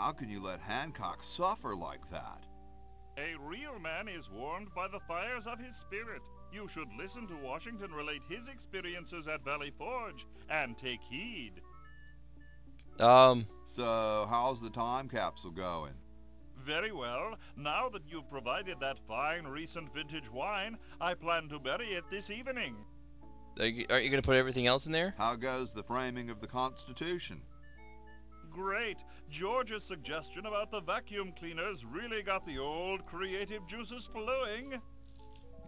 How can you let Hancock suffer like that? A real man is warmed by the fires of his spirit. You should listen to Washington relate his experiences at Valley Forge and take heed. So, how's the time capsule going? Very well. Now that you've provided that fine recent vintage wine, I plan to bury it this evening. Aren't you going to put everything else in there? How goes the framing of the Constitution? Great. George's suggestion about the vacuum cleaners really got the old creative juices flowing. You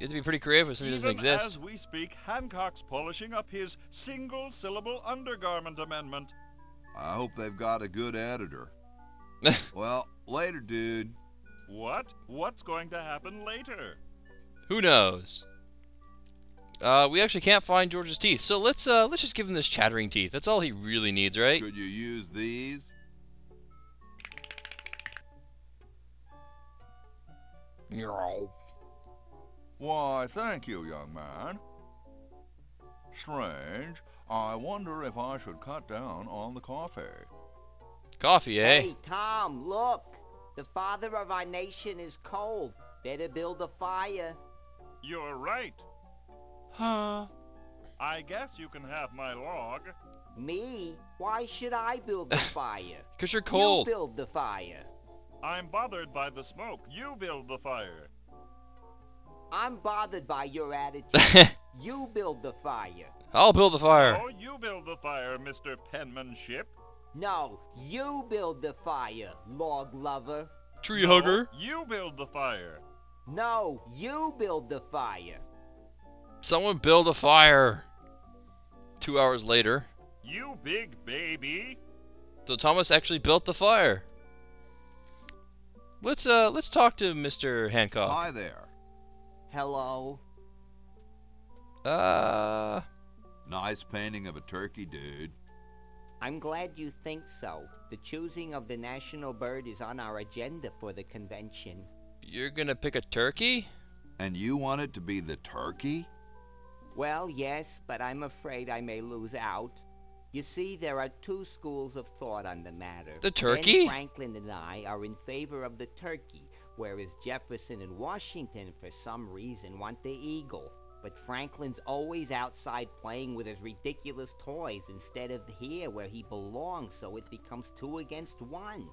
have to be pretty creative if something doesn't exist. As we speak, Hancock's polishing up his single-syllable undergarment amendment. I hope they've got a good editor. Well, later, dude. What? What's going to happen later? Who knows? We actually can't find George's teeth, so let's just give him this chattering teeth. That's all he really needs, right? Could you use these? Why, thank you, young man. Strange. I wonder if I should cut down on the coffee. Coffee, eh? Hey, Tom, look. The father of our nation is cold. Better build a fire. You're right. Huh? I guess you can have my log. Me? Why should I build the fire? 'Cause you're cold. You build the fire. I'm bothered by the smoke. You build the fire. I'm bothered by your attitude. You build the fire. I'll build the fire. Oh, you build the fire, Mr. Penmanship. No, you build the fire, log lover. Tree hugger. You build the fire. No, you build the fire. Someone build a fire. 2 hours later. You big baby. So Thomas actually built the fire. Let's talk to Mr. Hancock. Hi there. Hello. Nice painting of a turkey, dude. I'm glad you think so. The choosing of the national bird is on our agenda for the convention. You're gonna pick a turkey? And you want it to be the turkey? Well, yes, but I'm afraid I may lose out. You see, there are two schools of thought on the matter. The turkey? Ben Franklin and I are in favor of the turkey, whereas Jefferson and Washington, for some reason, want the eagle. But Franklin's always outside playing with his ridiculous toys instead of here where he belongs, so it becomes 2 against 1.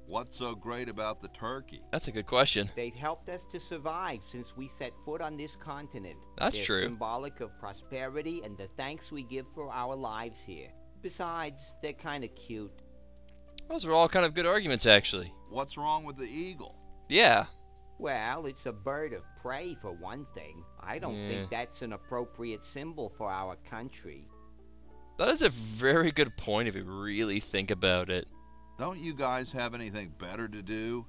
What's so great about the turkey? That's a good question. They've helped us to survive since we set foot on this continent. That's They're true. Symbolic of prosperity and the thanks we give for our lives here. Besides, they're kind of cute. Those are all kind of good arguments, actually. What's wrong with the eagle? Yeah. Well, it's a bird of prey, for one thing. I don't think that's an appropriate symbol for our country. That is a very good point if you really think about it. Don't you guys have anything better to do?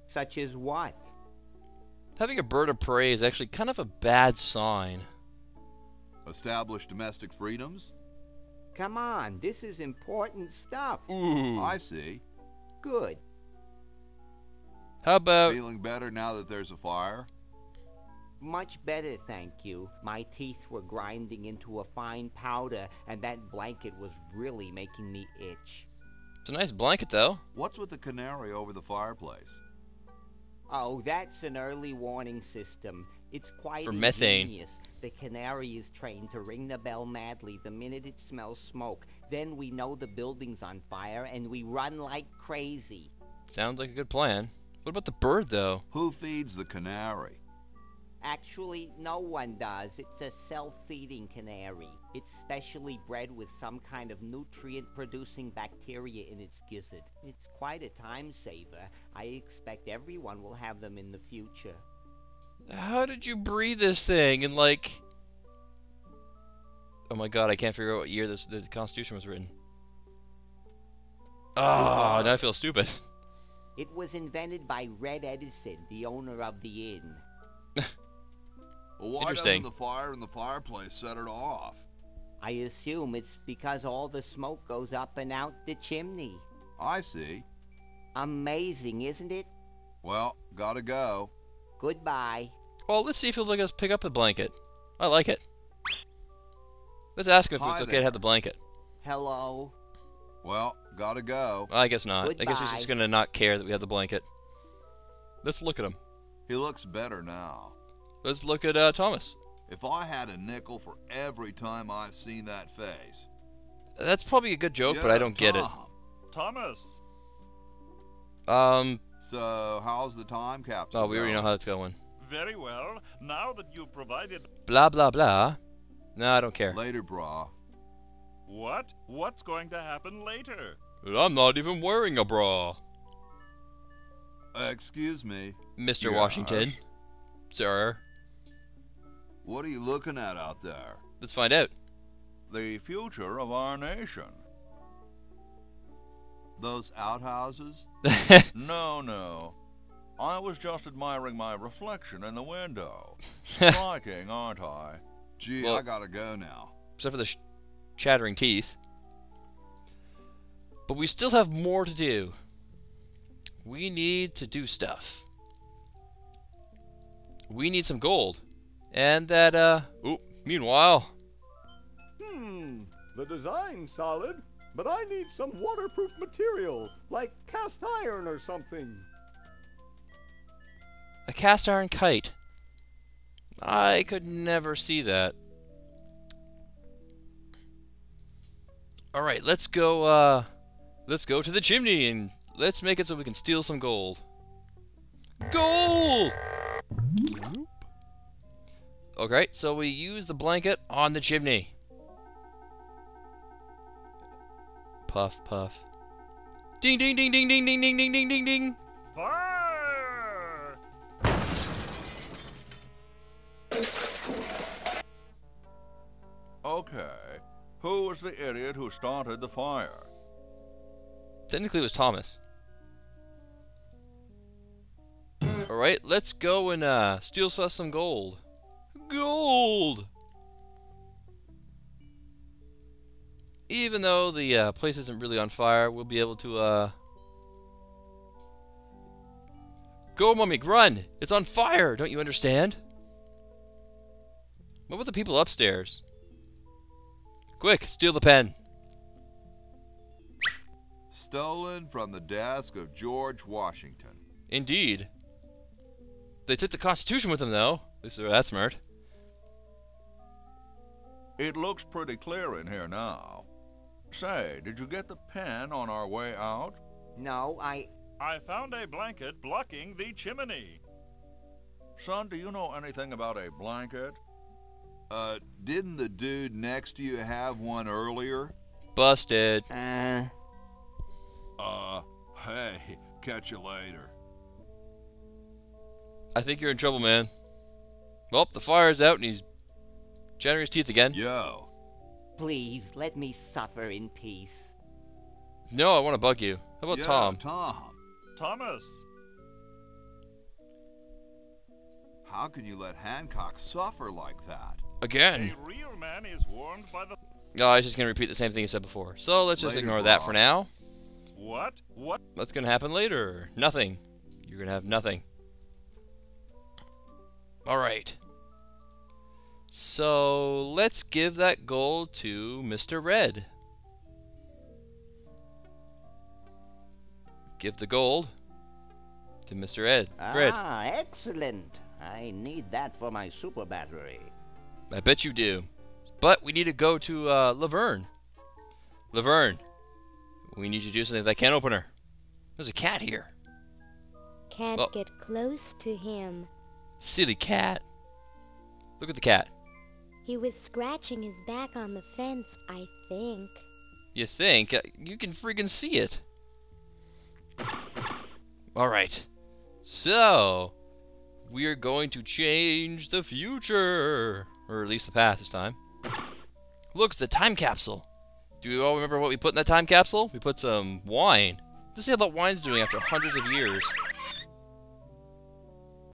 Such as what? Having a bird of prey is actually kind of a bad sign. Establish domestic freedoms? Come on, this is important stuff. Ooh. I see. Good. How about... Feeling better now that there's a fire? Much better, thank you. My teeth were grinding into a fine powder, and that blanket was really making me itch. It's a nice blanket, though. What's with the canary over the fireplace? Oh, that's an early warning system. It's quite For methane. ingenious. The canary is trained to ring the bell madly the minute it smells smoke. Then we know the building's on fire, and we run like crazy. Sounds like a good plan. What about the bird, though? Who feeds the canary? Actually, no one does. It's a self-feeding canary. It's specially bred with some kind of nutrient-producing bacteria in its gizzard. It's quite a time saver. I expect everyone will have them in the future. How did you breed this thing in, like... Oh my god, I can't figure out what year the Constitution was written. Oh, now I feel stupid. It was invented by Red Edison, the owner of the inn. Well, why Interesting. doesn't the fire in the fireplace set it off? I assume it's because all the smoke goes up and out the chimney. I see. Amazing, isn't it? Well, gotta go. Goodbye. Well, let's see if he'll let us pick up the blanket. I like it. Let's ask him if Hi it's okay there. to have the blanket. Hello. Well, gotta go. I guess not. I guess he's Goodbye. just gonna not care that we have the blanket. Let's look at him. He looks better now. Let's look at Thomas. If I had a nickel for every time I've seen that face. That's probably a good joke, but I don't get it. Thomas. So, how's the time capsule? Oh, we already know going? how that's going. Very well. Now that you've provided... Blah, blah, blah. No, I don't care. Later, brah. What? What's going to happen later? I'm not even wearing a bra. Excuse me. Mr. Yes. Washington. Sir. What are you looking at out there? Let's find out. The future of our nation. Those outhouses? No. I was just admiring my reflection in the window. Striking, aren't I? Gee, Well- I gotta go now. Except for the chattering teeth. But we still have more to do. We need to do stuff. We need some gold. And that, meanwhile... The design's solid, but I need some waterproof material, like cast iron or something. A cast iron kite. I could never see that. Alright, let's go to the chimney and let's make it so we can steal some gold. Gold! Okay, so we use the blanket on the chimney. Puff, puff. Ding, ding, ding, ding, ding, ding, ding, ding, ding, ding, ding. Fire! Okay. Who was the idiot who started the fire? Technically, it was Thomas. Alright, let's go and steal some gold. Gold! Even though the place isn't really on fire, we'll be able to go, Mummy, run! It's on fire! Don't you understand? What about the people upstairs? Quick, steal the pen. Stolen from the desk of George Washington. Indeed. They took the Constitution with them, though. At least they're that smart. It looks pretty clear in here now. Say, did you get the pen on our way out? No, I found a blanket blocking the chimney. Son, do you know anything about a blanket? Didn't the dude next to you have one earlier? Busted. Hey, catch you later. I think you're in trouble, man. Well, the fire's out and he's chattering his teeth again. Yo. please let me suffer in peace. No, I want to bug you. How about Yeah, Tom? Thomas. How can you let Hancock suffer like that? Again. A real man is warned by the... No, I was just going to repeat the same thing you said before. So let's just Later, ignore that Bob. for now. What? What? What's going to happen later? Nothing. You're going to have nothing. Alright. So let's give that gold to Mr. Red. Give the gold to Mr. Red. Red. Ah, excellent. I need that for my super battery. I bet you do. But we need to go to Laverne. Laverne, we need you to do something with that can opener. There's a cat here. Can't Well- get close to him. Silly cat. Look at the cat. He was scratching his back on the fence, I think. You think? You can freaking see it. Alright. So, we're going to change the future. Or at least the past this time. Look, it's the time capsule. Do you all remember what we put in that time capsule? We put some wine. Let's see how that wine's doing after hundreds of years.